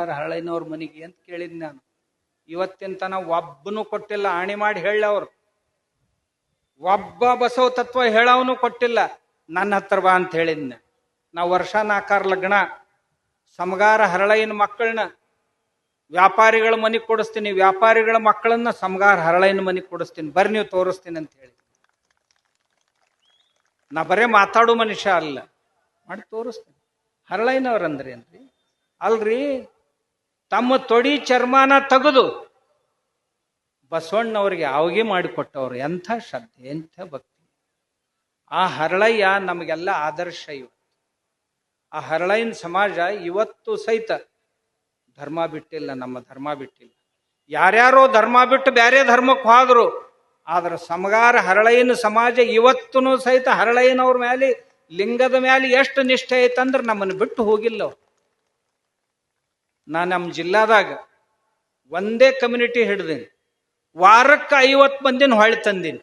ಬರ್ತಾರ ಹರಳೈನವ್ರ ಮನೆಗೆ ಅಂತ ಕೇಳಿದ್ ನಾನು. ಇವತ್ತಿನ ತನ ಒಬ್ಬನು ಕೊಟ್ಟಿಲ್ಲ, ಆಣಿ ಮಾಡಿ ಹೇಳವ್ರು. ಒಬ್ಬ ಬಸವ ತತ್ವ ಹೇಳವನು ಕೊಟ್ಟಿಲ್ಲ. ನನ್ನ ಹತ್ರ ಬಾ ಅಂತ ಹೇಳಿದ್ನ. ನಾವು ವರ್ಷ 4 ಲಗ್ನ ಸಮಗಾರ ಹರಳೈನ ಮಕ್ಕಳನ್ನ ವ್ಯಾಪಾರಿಗಳ ಮನೆಗೆ ಕೊಡಿಸ್ತೀನಿ, ವ್ಯಾಪಾರಿಗಳ ಮಕ್ಕಳನ್ನ ಸಮಗಾರ ಹರಳೈನ ಮನೆಗೆ ಕೊಡಿಸ್ತೀನಿ, ಬರ್ರಿ ನೀವು ತೋರಿಸ್ತೀನಿ ಅಂತ ಹೇಳಿ. ನಾ ಬರೇ ಮಾತಾಡೋ ಮನುಷ್ಯ ಅಲ್ಲ, ಮಾಡಿ ತೋರಿಸ್ತೀನಿ. ಹರಳೈನವ್ರಂದ್ರಿ ಏನ್ರಿ? ಅಲ್ರಿ, ತಮ್ಮ ತೊಡಿ ಚರ್ಮಾನ ತೆಗೆದು ಬಸವಣ್ಣವ್ರಿಗೆ ಆವಗೆ ಮಾಡಿಕೊಟ್ಟವ್ರು. ಎಂಥ ಶ್ರದ್ಧೆ, ಎಂಥ ಭಕ್ತಿ. ಆ ಹರಳಯ್ಯ ನಮಗೆಲ್ಲ ಆದರ್ಶ. ಇವತ್ತು ಆ ಹರಳೈನ ಸಮಾಜ ಇವತ್ತು ಸಹಿತ ಧರ್ಮ ಬಿಟ್ಟಿಲ್ಲ, ನಮ್ಮ ಧರ್ಮ ಬಿಟ್ಟಿಲ್ಲ. ಯಾರ್ಯಾರೋ ಧರ್ಮ ಬಿಟ್ಟು ಬೇರೆ ಧರ್ಮಕ್ಕೆ ಹೋದ್ರು, ಆದ್ರೆ ಸಮಗಾರ ಹರಳೈನ ಸಮಾಜ ಇವತ್ತೂ ಸಹಿತ ಹರಳೈನವ್ರ ಮೇಲೆ, ಲಿಂಗದ ಮೇಲೆ ಎಷ್ಟು ನಿಷ್ಠೆ ಐತಂದ್ರೆ ನಮ್ಮನ್ನು ಬಿಟ್ಟು ಹೋಗಿಲ್ಲ ಅವ್ರು. ನಮ್ಮ ಜಿಲ್ಲಾದಾಗ ಒಂದೇ ಕಮ್ಯುನಿಟಿ ಹಿಡ್ದೀನಿ, ವಾರಕ್ಕೆ 50 ಮಂದಿನ ಹೊಳ್ಳಿ ತಂದೀನಿ.